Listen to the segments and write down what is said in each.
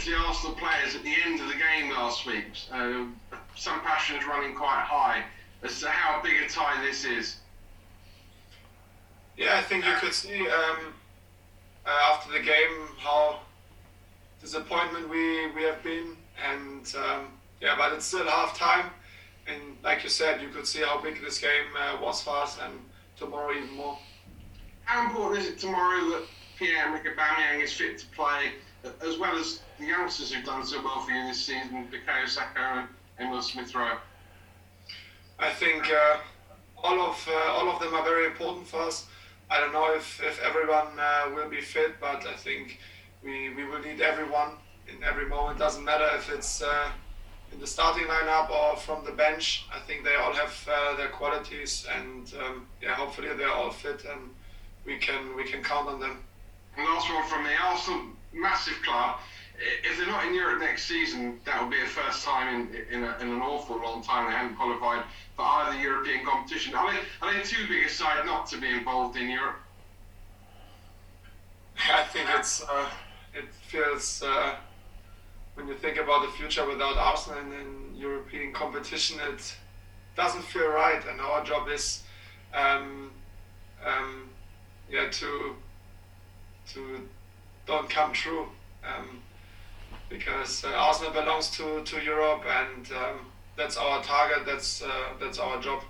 to the Arsenal players at the end of the game last week. Some passions running quite high as to how big a tie this is. Yeah, I think you could see after the game how disappointment we have been, and but it's still half time, and like you said, you could see how big this game was for us, and tomorrow even more. How important is it tomorrow that Pierre-Emerick Aubameyang is fit to play, as well as the youngsters who've done so well for you this season, Bukayo Saka and Emil Smith-Rowe? I think all of them are very important for us. I don't know if everyone will be fit, but I think we will need everyone in every moment. Doesn't matter if it's in the starting lineup or from the bench. I think they all have their qualities, and hopefully they're all fit and we can count on them. And last one from me, Arsenal, massive club. If they're not in Europe next season, that will be a first time in an awful long time they haven't qualified for either European competition. Are they too big a side not to be involved in Europe? I think it feels when you think about the future without Arsenal in European competition, it doesn't feel right. And our job is to don't come true. Because Arsenal belongs to Europe, and that's our target. That's our job.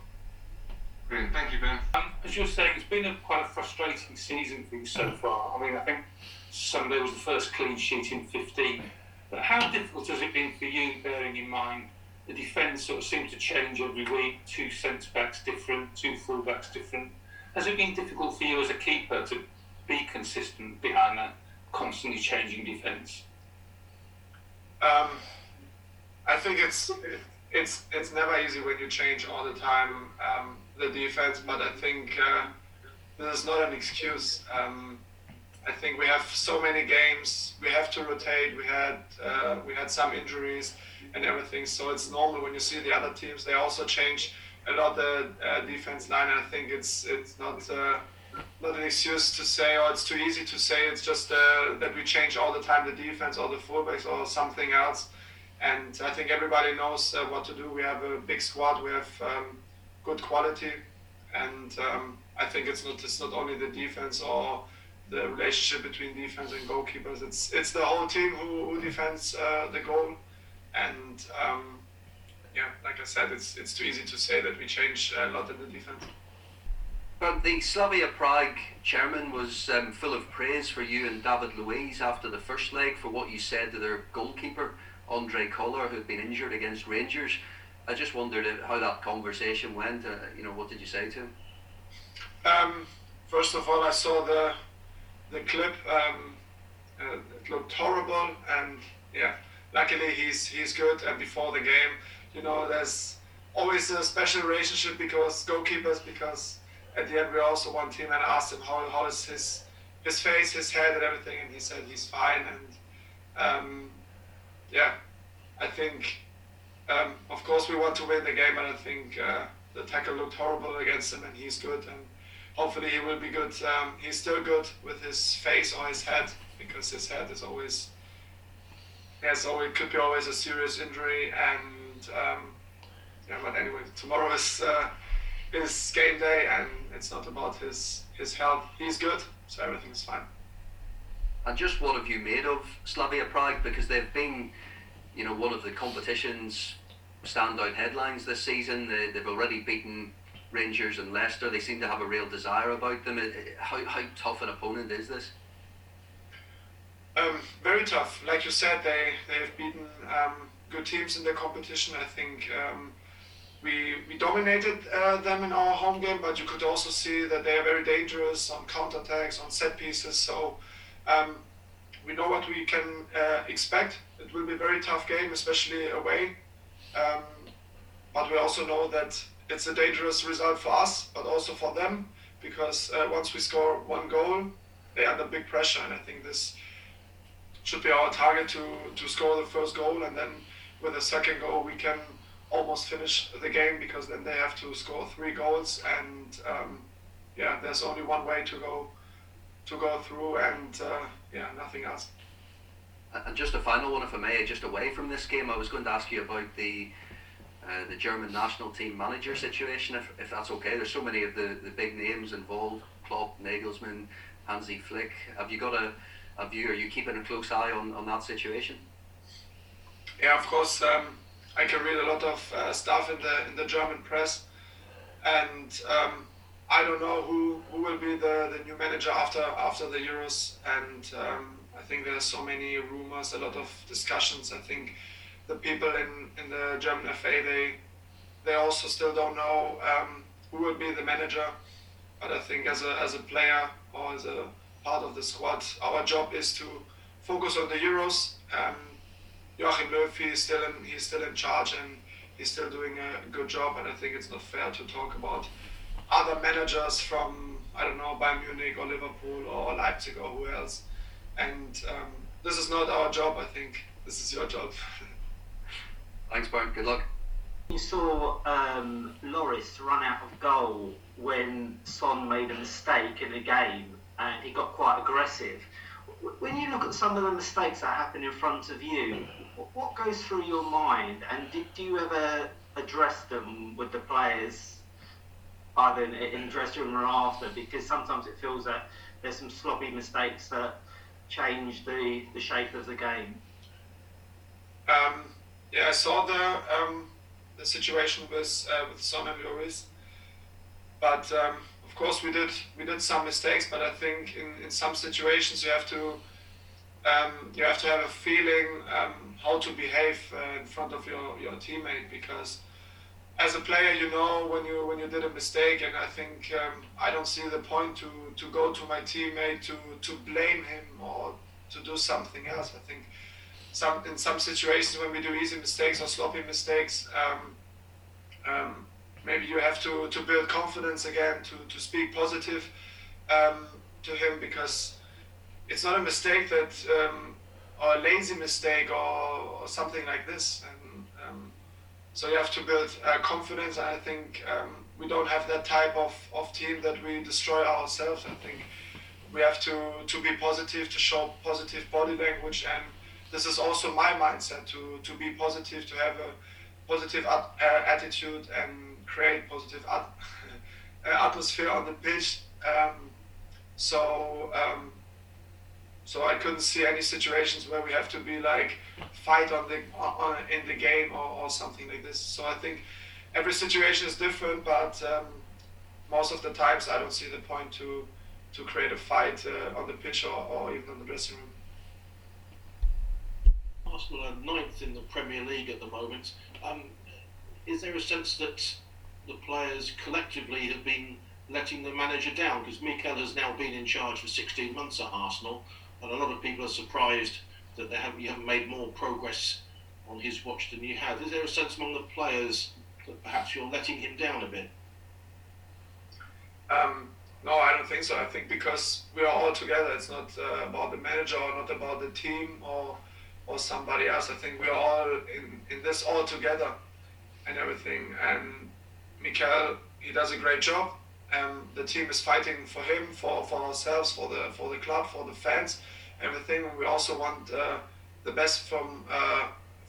Brilliant. Thank you, Ben. As you're saying, it's been quite a frustrating season for you so far. I mean, I think Sunday was the first clean sheet in 15. But how difficult has it been for you, bearing in mind the defence sort of seems to change every week? 2 centre-backs different, 2 full-backs different. Has it been difficult for you as a keeper to be consistent behind that constantly changing defence? I think it's never easy when you change all the time the defense, but I think this is not an excuse. I think we have so many games, we have to rotate. We had some injuries and everything, so it's normal when you see the other teams. They also change a lot the defense line. I think it's not an excuse to say, or it's too easy to say. It's just that we change all the time the defense or the fullbacks or something else. And I think everybody knows what to do. We have a big squad. We have good quality, and I think it's not only the defense or the relationship between defense and goalkeepers. It's the whole team who defends the goal. And like I said, it's too easy to say that we change a lot in the defense. But the Slavia Prague chairman was full of praise for you and David Luiz after the first leg for what you said to their goalkeeper, Andre Koller, who'd been injured against Rangers. I just wondered how that conversation went. What did you say to him? First of all, I saw the clip. It looked horrible, and luckily he's good. And before the game, there's always a special relationship because at the end we're also one team. And I asked him how is his face, his head, and everything, and he said he's fine. And I think of course we want to win the game, and I think the tackle looked horrible against him, and he's good, and hopefully he will be good. He's still good with his face or his head, because his head is always it could be always a serious injury. And but anyway, tomorrow is game day, and it's not about his health. He's good, so everything is fine. And just what have you made of Slavia Prague? Because they've been, one of the competition's standout headlines this season. They've already beaten Rangers and Leicester. They seem to have a real desire about them. How tough an opponent is this? Very tough. Like you said, they've beaten good teams in the competition. I think we dominated them in our home game, but you could also see that they are very dangerous on counterattacks, on set pieces. So we know what we can expect. It will be a very tough game, especially away. But we also know that it's a dangerous result for us, but also for them, because once we score one goal, they are under big pressure. And I think this should be our target to score the first goal, and then with the second goal we can almost finish the game, because then they have to score 3 goals, and there's only one way to go through, and nothing else. And just a final one, if I may, just away from this game, I was going to ask you about the German national team manager situation, if that's okay. There's so many of the big names involved: Klopp, Nagelsmann, Hansi Flick. Have you got a view? Are you keeping a close eye on that situation? Yeah, of course. I can read a lot of stuff in the German press, and I don't know who will be the new manager after the Euros, and I think there's so many rumors, a lot of discussions. I think the people in the German FA, they also still don't know who will be the manager. But I think as a player or as a part of the squad, our job is to focus on the Euros. Joachim Löw, he's still in charge, and he's still doing a good job. And I think it's not fair to talk about other managers from, I don't know, Bayern Munich or Liverpool or Leipzig or who else. And this is not our job. I think this is your job. Thanks, Bernd. Good luck. You saw Loris run out of goal when Son made a mistake in a game, and he got quite aggressive. When you look at some of the mistakes that happen in front of you, what goes through your mind? And do you ever address them with the players, either in the dressing room or after? Because sometimes it feels that there's some sloppy mistakes that change the shape of the game. Yeah, I saw the situation with Son and Lloris, but of course we did some mistakes. But I think in some situations you have to have a feeling how to behave in front of your teammate, because as a player, you know when you did a mistake, and I think I don't see the point to go to my teammate to blame him or to do something else. I think in some situations when we do easy mistakes or sloppy mistakes, maybe you have to build confidence again, to speak positive to him, because it's not a mistake that or a lazy mistake or something like this. And so you have to build confidence. And I think we don't have that type of team that we destroy ourselves. I think we have to be positive, to show positive body language, and this is also my mindset, to be positive, to have a positive attitude and create positive atmosphere on the pitch. So I couldn't see any situations where we have to be like fight in the game or something like this. So I think every situation is different, but most of the times I don't see the point to create a fight on the pitch or even in the dressing room. Arsenal are ninth in the Premier League at the moment. Is there a sense that the players collectively have been letting the manager down? Because Mikel has now been in charge for 16 months at Arsenal, and a lot of people are surprised that you haven't made more progress on his watch than you have. Is there a sense among the players that perhaps you're letting him down a bit? No, I don't think so. I think because we are all together. It's not about the manager or not about the team or somebody else. I think we are all in this all together and everything. And Mikel, he does a great job. The team is fighting for him, for ourselves, for the club, for the fans, everything. And we also want the best for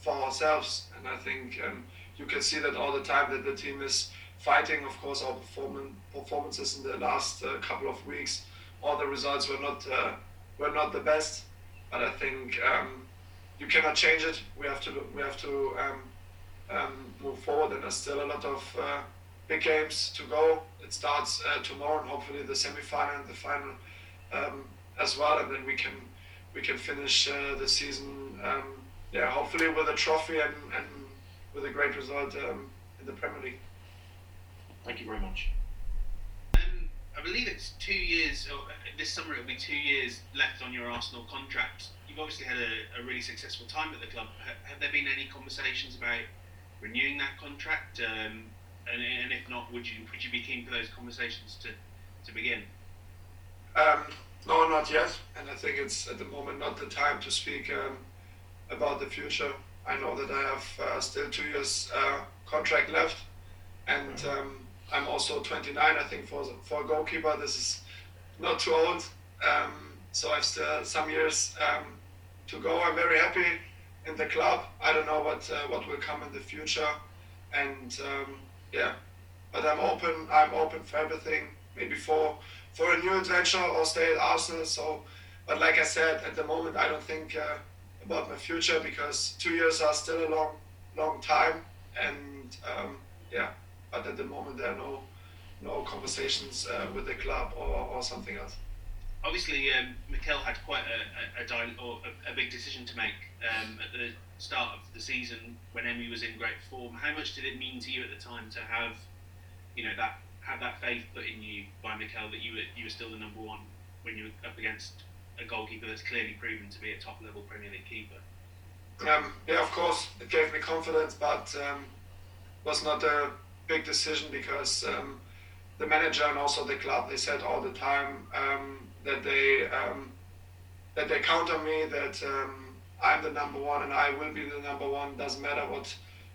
ourselves. And I think you can see that all the time that the team is fighting. Of course, our performances in the last couple of weeks, all the results were not the best. But I think you cannot change it. We have to move forward, and there's still a lot of big games to go. It starts tomorrow, and hopefully the semi-final and the final as well, and then we can finish the season. Hopefully with a trophy and with a great result in the Premier League. Thank you very much. I believe it's 2 years, or this summer it'll be 2 years left on your Arsenal contract. You've obviously had a really successful time at the club. Have there been any conversations about renewing that contract? And if not, would you be keen for those conversations to begin? No, not yet. And I think it's at the moment not the time to speak about the future. I know that I have still 2 years contract left, and I'm also 29. I think for a goalkeeper this is not too old. So I've still some years go. I'm very happy in the club. I don't know what will come in the future, and yeah, but I'm open. I'm open for everything. Maybe for a new adventure or stay at Arsenal. So, but like I said, at the moment I don't think about my future because 2 years are still a long time, and yeah. But at the moment there are no conversations with the club or something else. Obviously, Mikel had quite a big decision to make at the start of the season when Emi was in great form. How much did it mean to you at the time to have, that faith put in you by Mikel that you were still the number one when you were up against a goalkeeper that's clearly proven to be a top level Premier League keeper? Yeah, of course, it gave me confidence, but was not a big decision because the manager and also the club, they said all the time that they count on me, that I'm the number one and I will be the number one. Doesn't matter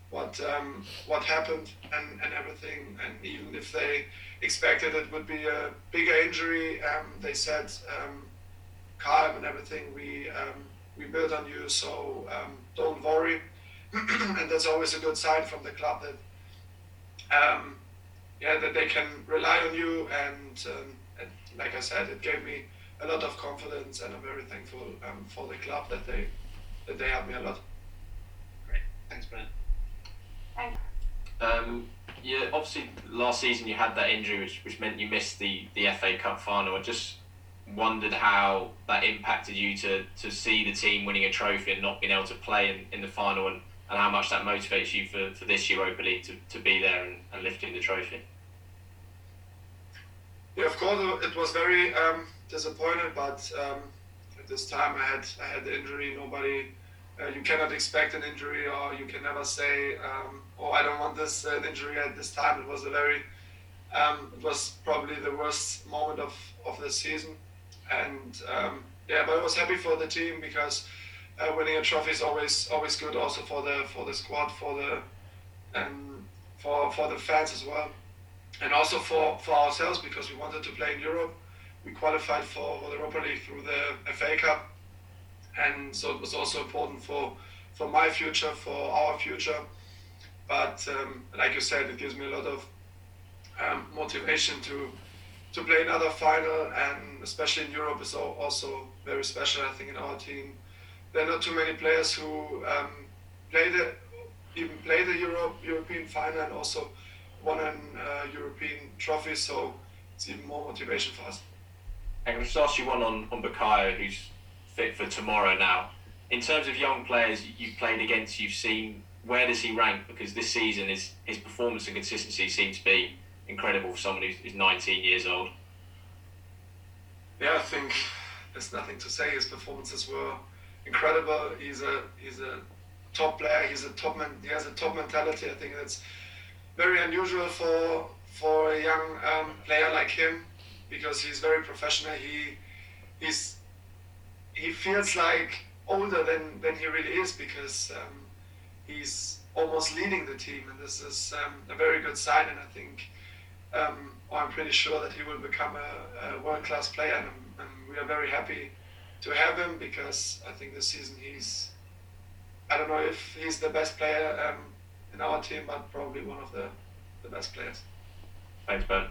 what happened and everything. And even if they expected it would be a bigger injury, they said, calm and everything. We built on you, so don't worry. And that's always a good sign from the club that that they can rely on you, and like I said, it gave me a lot of confidence, and I'm very thankful for the club that they helped me a lot. Great, thanks, Bernd. Yeah, obviously last season you had that injury which meant you missed the FA Cup final. I just wondered how that impacted you to see the team winning a trophy and not being able to play in the final, and how much that motivates you for this Europa League to be there and lifting the trophy. Yeah, of course, it was very disappointed, but at this time I had the injury. Nobody, you cannot expect an injury, or you can never say, oh, I don't want this injury at this time. It was it was probably the worst moment of the season, and but I was happy for the team because winning a trophy is always good, also for the squad, for the fans as well. And also for ourselves, because we wanted to play in Europe. We qualified for the Europa League through the FA Cup, and so it was also important for my future, for our future. But like you said, it gives me a lot of motivation to play another final, and especially in Europe is also very special. I think in our team there are not too many players who play the European final and also won an European trophy, so it's even more motivation for us. I can just ask you one on Bukayo, who's fit for tomorrow now. In terms of young players you've played against, you've seen, where does he rank? Because this season his performance and consistency seem to be incredible for someone who's 19 years old. Yeah, I think there's nothing to say. His performances were incredible. He's a top player. He has a top mentality. I think that's very unusual for a young player like him, because he's very professional. He feels like older than he really is, because he's almost leading the team, and this is a very good sign. And I think I'm pretty sure that he will become a world-class player, and we are very happy to have him, because I think this season I don't know if he's the best player in our team, but probably one of the best players. Thanks, Ben.